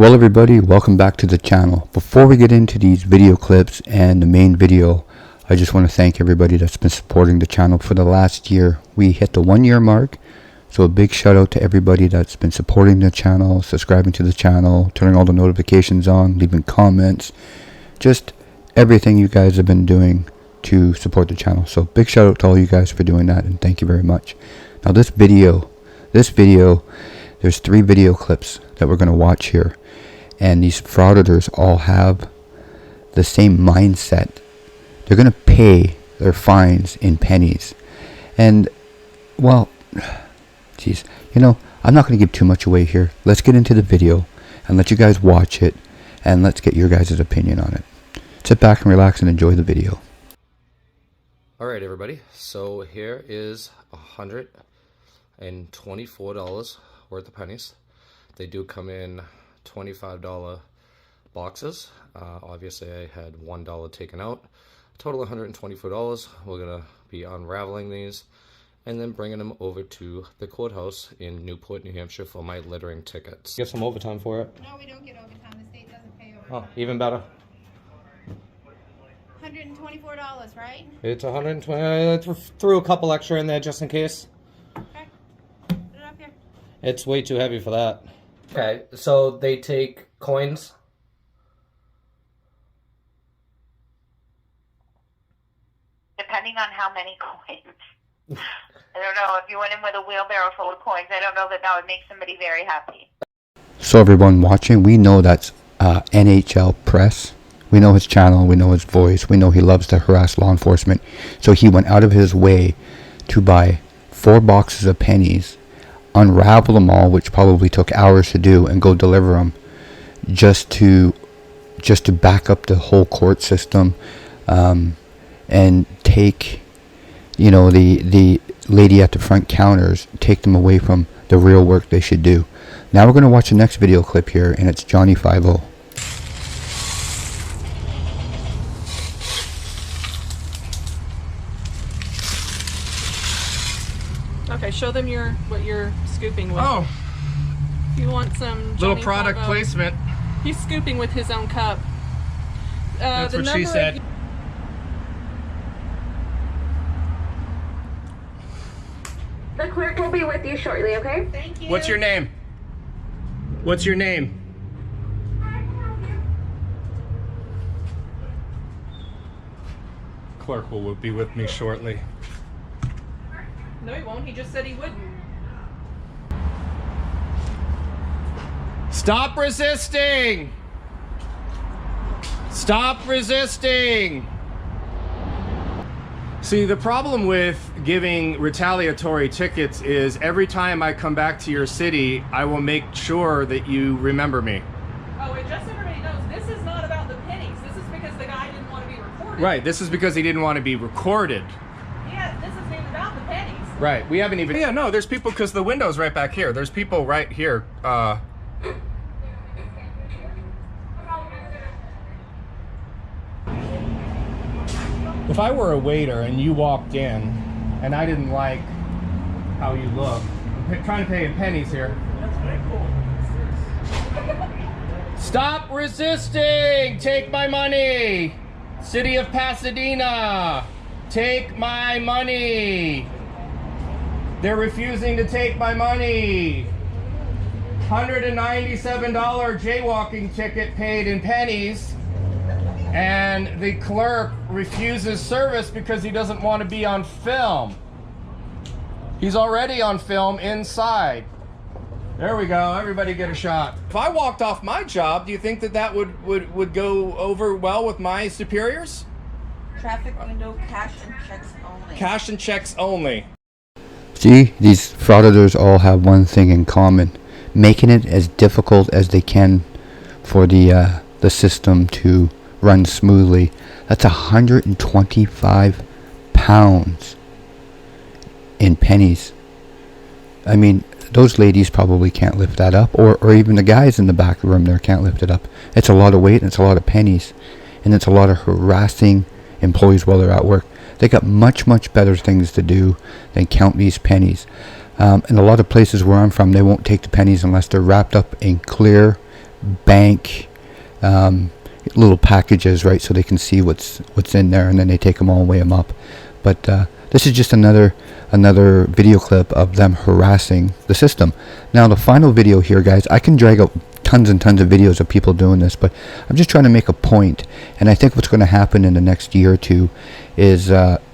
Well everybody, welcome back to the channel. Before we get into these video clips and the main video, I just want to thank everybody that's been supporting the channel for the last year. We hit the 1 year mark, so a big shout out to everybody that's been supporting the channel, subscribing to the channel, turning all the notifications on, leaving comments, just everything you guys have been doing to support the channel. So big shout out to all you guys for doing that, and thank you very much. Now this video, there's 3 video clips that we're going to watch here. And these frauditors all have the same mindset. They're going to pay their fines in pennies. And, well, geez, I'm not going to give too much away here. Let's get into the video and let you guys watch it. And let's get your guys' opinion on it. Sit back and relax and enjoy the video. Alright everybody, so here is $124 worth of pennies. They do come in $25 boxes. Obviously I had $1 taken out. Total $124. We're gonna be unraveling these and then bringing them over to the courthouse in Newport, New Hampshire for my littering tickets. Get some overtime for it? No, we don't get overtime. The state doesn't pay overtime. Oh, even better. $124, right? It's $120. Threw a couple extra in there just in case. Okay. Put it up here. It's way too heavy for that. Okay, so they take coins. Depending on how many coins. I don't know, if you went in with a wheelbarrow full of coins, I don't know that would make somebody very happy. So everyone watching, we know that's NHL Press. We know his channel, we know his voice, we know he loves to harass law enforcement. So he went out of his way to buy 4 boxes of pennies, unravel them all, which probably took hours to do, and go deliver them just to back up the whole court system, and take the lady at the front counters, take them away from the real work they should do. Now we're going to watch the next video clip here, and it's Johnny 50. Okay, show them what you're scooping with. Oh, You want some little Johnny product 50. placement. He's scooping with his own cup. That's what she said. The clerk will be with you shortly, okay? Thank you. What's your name? What's your name? Clerk will be with me shortly. No, he won't. He just said he wouldn't. Stop resisting! Stop resisting! See, the problem with giving retaliatory tickets is every time I come back to your city, I will make sure that you remember me. Oh, and just so everybody knows, this is not about the pennies. This is because the guy didn't want to be recorded. Right, this is because he didn't want to be recorded. Yeah, this isn't even about the pennies. Right, we haven't even... Yeah, no, there's people, because the window's right back here. There's people right here. If I were a waiter and you walked in and I didn't like how you look, I'm trying to pay in pennies here. That's very cool. Stop resisting! Take my money! City of Pasadena! Take my money! They're refusing to take my money! $197 jaywalking ticket paid in pennies. And the clerk refuses service because he doesn't want to be on film. He's already on film inside. There we go, everybody get a shot. If I walked off my job, do you think that would go over well with my superiors? Traffic window, cash and checks only. Cash and checks only. See, these frauditors all have one thing in common: making it as difficult as they can for the system to run smoothly. That's 125 pounds in pennies. I mean, those ladies probably can't lift that up, or even the guys in the back room there can't lift it up. It's a lot of weight, and it's a lot of pennies, and it's a lot of harassing employees while they're at work. They got much better things to do than count these pennies. In a lot of places where I'm from, they won't take the pennies unless they're wrapped up in clear bank little packages, right, so they can see what's in there, and then they take them all and weigh them up. But this is just another video clip of them harassing the system. Now the final video here, guys, I can drag out tons and tons of videos of people doing this, but I'm just trying to make a point. And I think what's going to happen in the next year or two is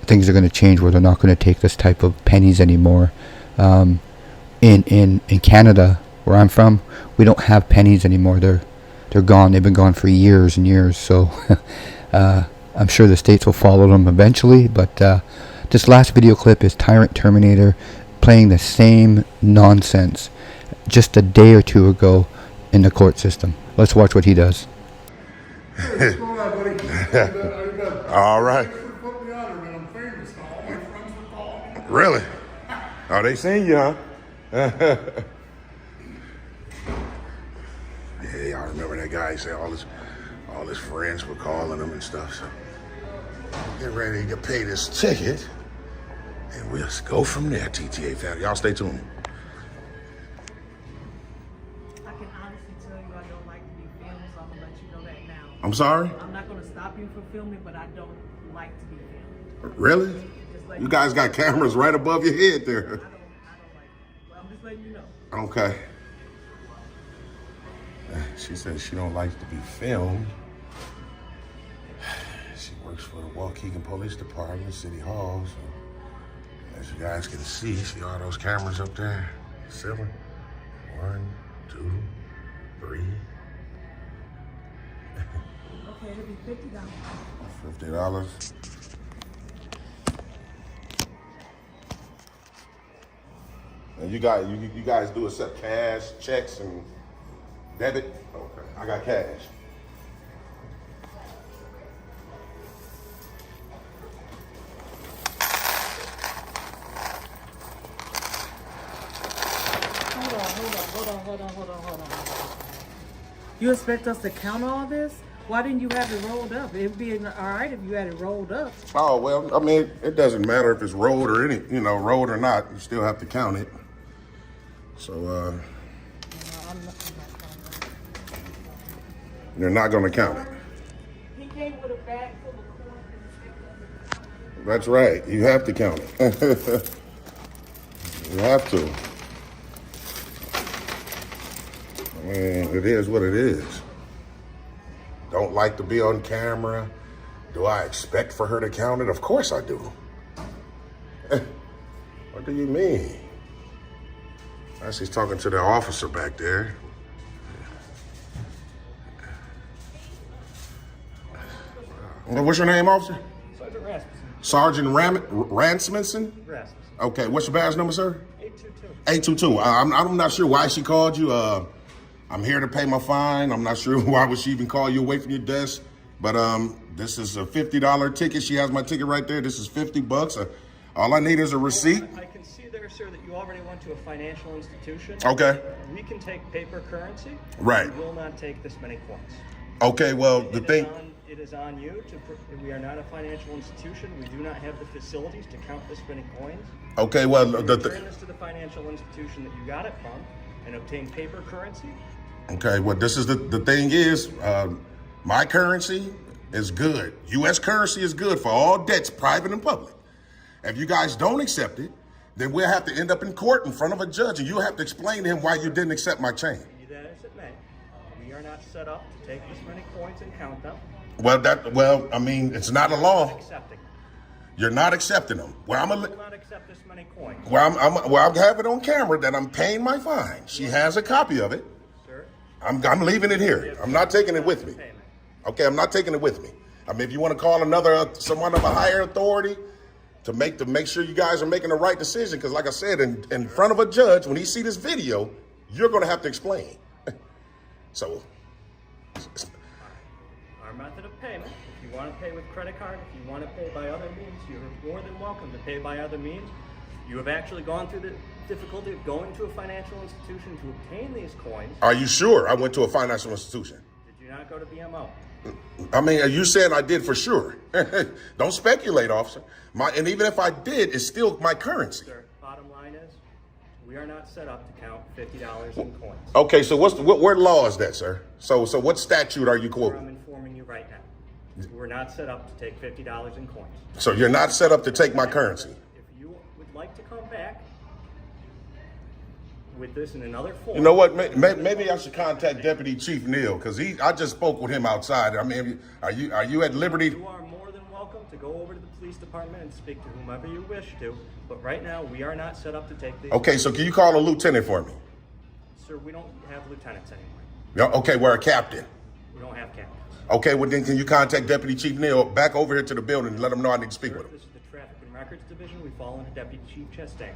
things are going to change, where they're not going to take this type of pennies anymore. In Canada, where I'm from, we don't have pennies anymore. They're gone. They've been gone for years and years. So I'm sure the states will follow them eventually. But this last video clip is Tyrant Terminator playing the same nonsense just a day or two ago in the court system. Let's watch what he does. Hey, what's going on, buddy? All right. Really? Oh, they seen you, huh? Yeah, y'all remember that guy? He said all his friends were calling him and stuff. So get ready to get paid his ticket, and we'll go from there. TTA family, y'all stay tuned. I can honestly tell you I don't like to be filmed, so I'm gonna let you know that now. I'm sorry. I'm not gonna stop you from filming, but I don't like to be filmed. Really? You guys got cameras right above your head there. I don't like it. Well, I'm just letting you know. Okay. She says she don't like to be filmed. She works for the Waukegan Police Department, City Hall. So as you guys can see all those cameras up there. 7, 1, 2, 3. Okay, it'll be $50. $50. And you guys do accept cash, checks, and debit? Okay, I got cash. Hold on. You expect us to count all this? Why didn't you have it rolled up? It'd be all right if you had it rolled up. Oh, well, I mean, it doesn't matter if it's rolled or rolled or not. You still have to count it. So, you're not going to count it. He came with a bag full of coins. That's right. You have to count it. You have to. I mean, it is what it is. Don't like to be on camera. Do I expect for her to count it? Of course I do. What do you mean? She's talking to the officer back there. What's your name, officer? Sergeant Rasmussen. Sergeant Rasmussen? Rasmussen. Okay, what's your badge number, sir? 822. 822. I'm not sure why she called you. I'm here to pay my fine. I'm not sure why would she even call you away from your desk. But this is a $50 ticket. She has my ticket right there. This is $50. All I need is a receipt. I can see there, sir, that you already went to a financial institution. Okay. We can take paper currency. Right. We will not take this many coins. Okay, well, the thing... It is on you we are not a financial institution. We do not have the facilities to count this many coins. Okay, well, return this to the financial institution that you got it from and obtain paper currency. Okay, well, this is the thing is, my currency is good. U.S. currency is good for all debts, private and public. If you guys don't accept it, then we'll have to end up in court in front of a judge, and you'll have to explain to him why you didn't accept my change. Be that as it may, we are not set up to take this many coins and count them. Well, I mean, it's not a law. Accepting. You're not accepting them. I will not accept this many coins. Well, I have it on camera that I'm paying my fine. She has a copy of it. Sir? I'm leaving it here. I'm not taking it with me. Okay, I'm not taking it with me. I mean, if you want to call someone of a higher authority to make sure you guys are making the right decision, because like I said, in front of a judge, when he see this video, you're going to have to explain. So. Our method of payment, if you want to pay with credit card, if you want to pay by other means, you're more than welcome to pay by other means. You have actually gone through the difficulty of going to a financial institution to obtain these coins. Are you sure? I went to a financial institution. Did you not go to BMO? I mean, you said I did for sure. Don't speculate, officer. And even if I did, it's still my currency. Sir, bottom line is, We are not set up to count $50 in coins. Okay, so what law is that, sir? So what statute are you I'm quoting? informing you right now. We're not set up to take $50 in coins. So you're not set up to take my currency. If you would like to come back with this in another form. You know what? Maybe I should contact Deputy Chief Neal because I just spoke with him outside. I mean, are you at liberty? You are more than welcome to go over to the police department and speak to whomever you wish to. But right now, we are not set up to take these. Okay, so can you call a lieutenant for me? Sir, we don't have lieutenants anymore. No, okay, we're a captain. We don't have captains. Okay, well then can you contact Deputy Chief Neal back over here to the building and let him know I need to speak with him? This is the Traffic and Records Division. We fall under Deputy Chief Chastain.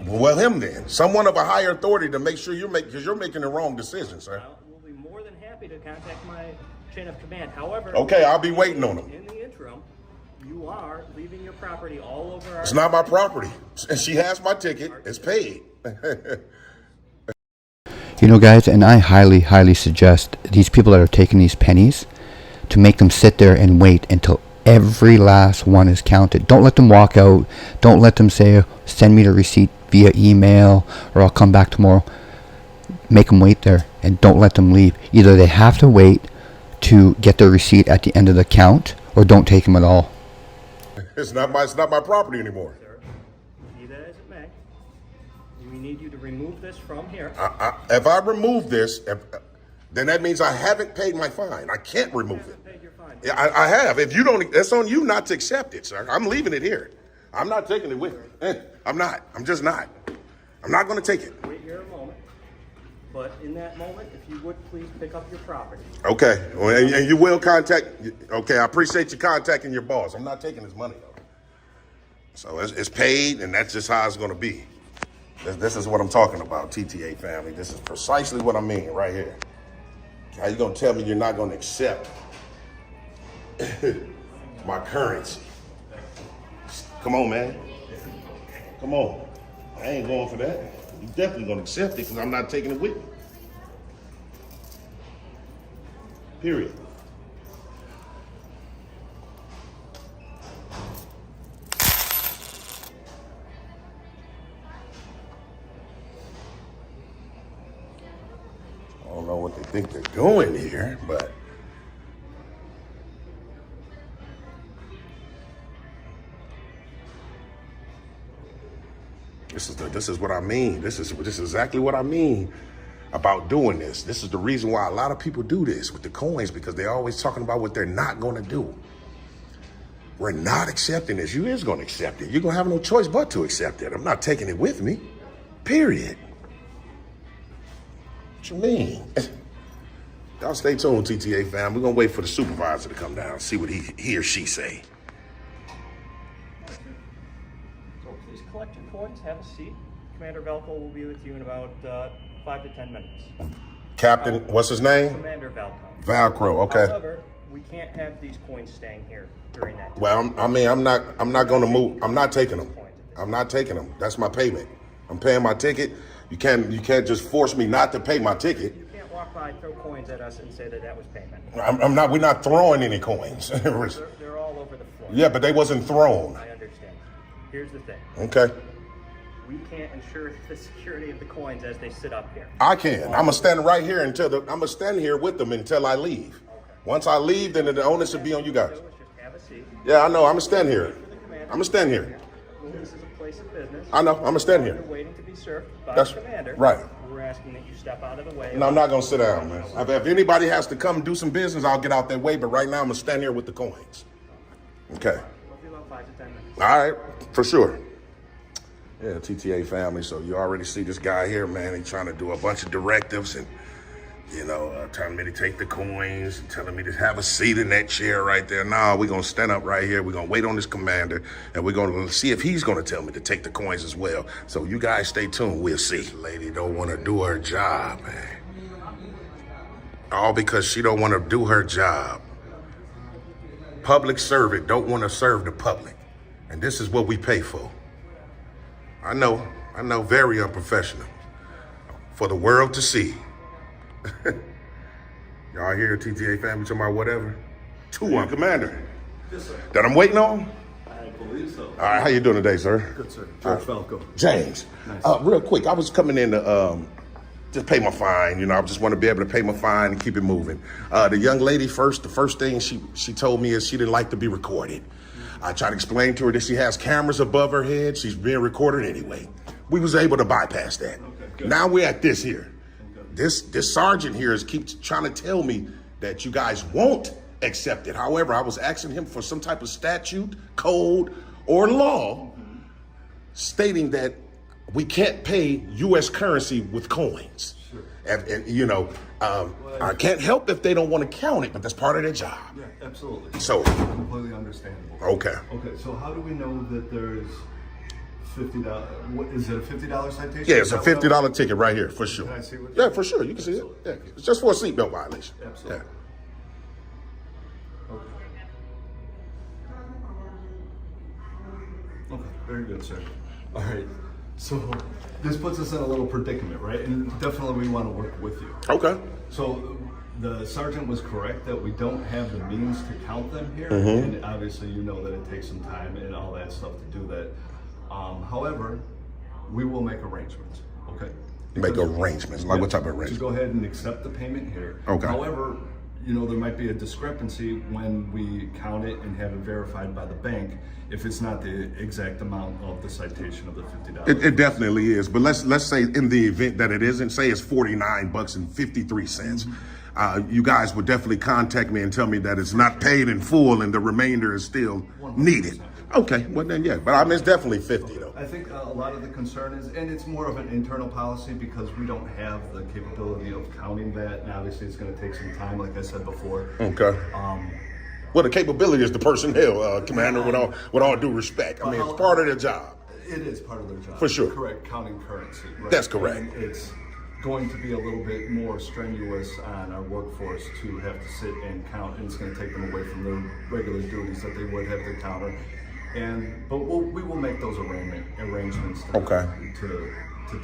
Well, him then. Someone of a higher authority to make sure because you're making the wrong decision, sir. We'll be more than happy to contact my chain of command. However, okay, I'll be waiting on him. In the interim, you are leaving your property all over our... It's not my property. And she has my ticket. It's paid. You know, guys, and I highly, highly suggest these people that are taking these pennies to make them sit there and wait until every last one is counted. Don't let them walk out. Don't let them say, send me the receipt via email or I'll come back tomorrow. Make them wait there and don't let them leave. Either they have to wait to get their receipt at the end of the count or don't take them at all. It's not my property anymore. Sir, be that as it may, we need you to remove this from here. If I remove this, then that means I haven't paid my fine. I can't remove it. Paid your fine. Yeah, I have. If you don't, that's on you not to accept it, sir. I'm leaving it here. I'm not taking it with me. I'm not. I'm just not. I'm not going to take it. Wait here a moment. But in that moment, if you would please pick up your property. Okay. Well, and you will contact. Okay, I appreciate you contacting your boss. I'm not taking his money, though. So it's paid, and that's just how it's going to be. This is what I'm talking about, TTA family. This is precisely what I mean right here. How you going to tell me you're not going to accept my currency? Come on, man. Come on. I ain't going for that. You definitely going to accept it because I'm not taking it with me. Period. I don't know what they think they're doing here, but this is what I mean. This is exactly what I mean about doing this. This is the reason why a lot of people do this with the coins, because they're always talking about what they're not going to do. We're not accepting this. You is going to accept it. You're going to have no choice but to accept it. I'm not taking it with me. Period. What you mean? Y'all stay tuned, TTA fam. We're going to wait for the supervisor to come down and see what he or she say. So please collect your coins, have a seat. Commander Valco will be with you in about 5 to 10 minutes. Captain, what's his name? Commander Valco. Valcro, okay. However, we can't have these coins staying here during that time. Well, I'm not going to move. I'm not taking them. I'm not taking them. That's my payment. I'm paying my ticket. You can't just force me not to pay my ticket. You can't walk by, throw coins at us, and say that was payment. We're not throwing any coins. They're all over the floor. Yeah, but they wasn't thrown. I understand. Here's the thing. Okay. We can't ensure the security of the coins as they sit up here. I can. I'm gonna stand right here I'm gonna stand here with them until I leave. Okay. Once I leave, then the onus should be on you guys. Just have a seat. Yeah, I know. I'm gonna stand here. I'm gonna stand here. Well, this is a place of business. I know. I'm gonna stand here. You're waiting to be served by That's the commander. right. We're asking that you step out of the way. No, I'm not gonna sit down, man. If anybody has to come do some business, I'll get out that way. But right now, I'm gonna stand here with the coins. Okay. We'll be about 5 to 10 minutes. All right, for sure. Yeah, TTA family. So you already see this guy here, man. He's trying to do a bunch of directives and, telling me to take the coins and telling me to have a seat in that chair right there. No, we're going to stand up right here. We're going to wait on this commander, and we're going to see if he's going to tell me to take the coins as well. So you guys stay tuned. We'll see. Lady don't want to do her job, man. All because she don't want to do her job. Public servant don't want to serve the public. And this is what we pay for. I know, very unprofessional. For the world to see. Y'all hear TTA family talking about whatever? 2-1, Commander. Yes, sir. That I'm waiting on? believe so. All right, how you doing today, sir? Good, sir. George Falco. James. Nice. Real quick, I was coming in to just pay my fine. You know, I just want to be able to pay my fine and keep it moving. The young lady the first thing she told me is she didn't like to be recorded. I tried to explain to her that she has cameras above her head. She's being recorded anyway. We was able to bypass that. Okay, now we're at this here. This sergeant here keeps trying to tell me that you guys won't accept it. However, I was asking him for some type of statute, code, or law stating that we can't pay U.S. currency with coins. Sure. And you know, I can't help if they don't want to count it, but that's part of their job. Yeah, absolutely. So completely understandable. Okay. Okay. So how do we know that there's $50? What is it? A $50 citation? Yeah, it's a $50 ticket right here for sure. Can I see what? Yeah, for sure. You can see it. Yeah, it's just for a seatbelt violation. Absolutely. Yeah. Okay, very good, sir. All right, so this puts us in a little predicament, right? And definitely we want to work with you. Okay. So the sergeant was correct that we don't have the means to count them here, Mm-hmm. and obviously you know that it takes some time and all that stuff to do that. However, we will make arrangements, okay? Make arrangements? Like what type of To arrangements? go ahead and accept the payment here. Okay. However, you know, there might be a discrepancy when we count it and have it verified by the bank if it's not the exact amount of the citation of the $50. It definitely is, but let's say in the event that it isn't, say it's $49.53. You guys would definitely contact me and tell me that it's not paid in full and the remainder is still 100%. needed. Okay, well then yeah, but I mean it's definitely 50 though. I think a lot of the concern is, and it's more of an internal policy because we don't have the capability of counting that, and obviously it's going to take some time, like I said before. Okay. Well, the capability is the personnel, Commander. With all due respect, I mean it's part of their job. It is part of their job. For sure. Correct, counting currency. Right? That's correct. And it's going to be a little bit more strenuous on our workforce to have to sit and count, and it's going to take them away from their regular duties that they would have to counter. But we will make those arrangements to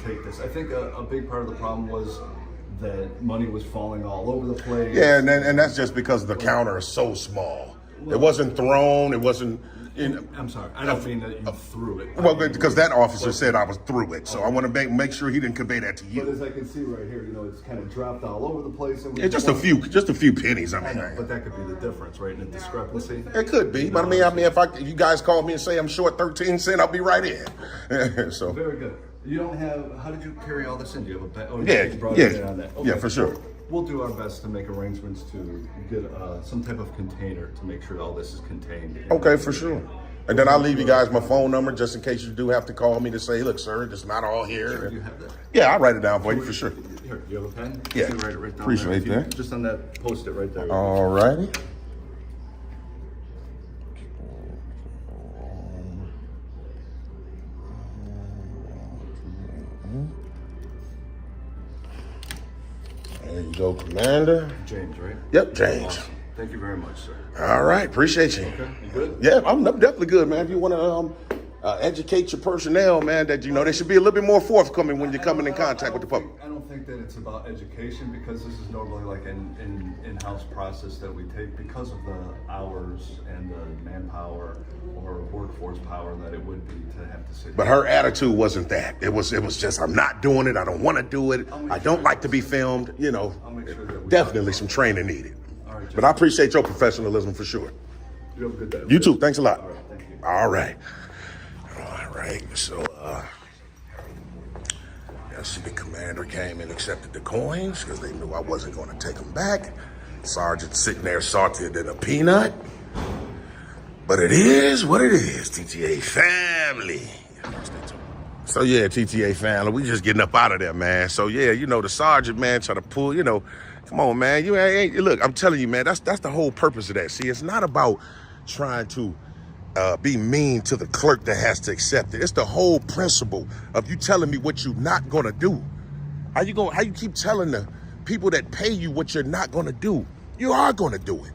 take this. I think a big part of the problem was that money was falling all over the place. Yeah, and that's just because the counter is so small. It wasn't thrown. It wasn't. I'm sorry. I don't mean that you threw it. Well, because that officer said I was through it, so I want to make sure he didn't convey that to you. But as I can see right here, you know, it's kind of dropped all over the place. And Yeah, just a few pennies. I mean, but that could be the difference, right? In a discrepancy. It could be, but I mean, if you guys call me and say I'm short 13 cents, I'll be right in. So Very good. You don't have. How did you carry all this in? Do you have a bag? Oh, Yeah, you brought yeah, it in on that. yeah, for sure. We'll do our best to make arrangements to get some type of container to make sure all this is contained. Okay, for sure. And then I'll leave you guys my phone number just in case you do have to call me to say, look, sir, it's not all here. Sure, you have that. Yeah, I'll write it down for you for sure. Here, you have a pen? Yeah. You can write it right down Appreciate there. that. Just on that post-it right there. All righty. There you go, Commander. James, right? Yep, James. Awesome. Thank you very much, sir. All right, appreciate you. Okay, you good? Yeah, I'm definitely good, man. If you want to educate your personnel, man, that you know they should be a little bit more forthcoming when you're coming in contact with the public. I don't think that it's about education because this is normally like an in-house process that we take because of the hours and the manpower or workforce power that it would be to have to sit. But her attitude wasn't that. It was just I'm not doing it. I don't want to do it. I don't like to be filmed. You know, I'll make sure that we definitely some training needed. All right, But I appreciate your professionalism for sure. you have a good day. You too. Thanks a lot. All right, thank you. All right. So, I see the commander came and accepted the coins because they knew I wasn't going to take them back. Sergeant sitting there salted in a peanut. But it is what it is, TTA family. So, yeah, TTA family, we just getting up out of there, man. So, yeah, you know, the sergeant, man, trying to pull, you know, come on, man. You ain't, look, I'm telling you, man, that's the whole purpose of that. See, it's not about trying to be mean to the clerk that has to accept it. It's the whole principle of you telling me what you're not gonna do. How you keep telling the people that pay you what you're not gonna do? You are gonna do it.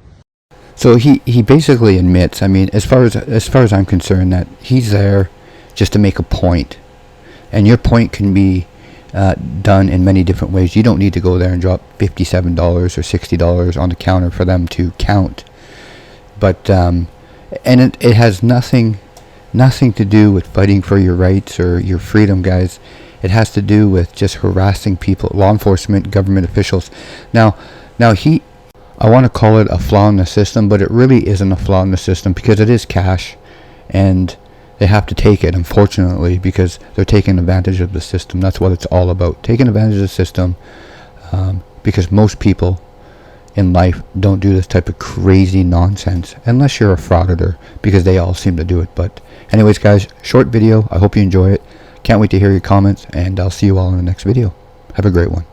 So he basically admits, I mean, as far as I'm concerned, that he's there just to make a point, and your point can be done in many different ways. You don't need to go there and drop $57 or $60 on the counter for them to count, but and it has nothing nothing to do with fighting for your rights or your freedom, guys. It has to do with just harassing people, law enforcement, government officials. Now I want to call it a flaw in the system, but it really isn't a flaw in the system because it is cash, and they have to take it, unfortunately, because they're taking advantage of the system. That's what it's all about, taking advantage of the system, because most people in life don't do this type of crazy nonsense unless you're a frauditor, because they all seem to do it. But anyways, guys, short video. I hope you enjoy it. Can't wait to hear your comments, and I'll see you all in the next video. Have a great one.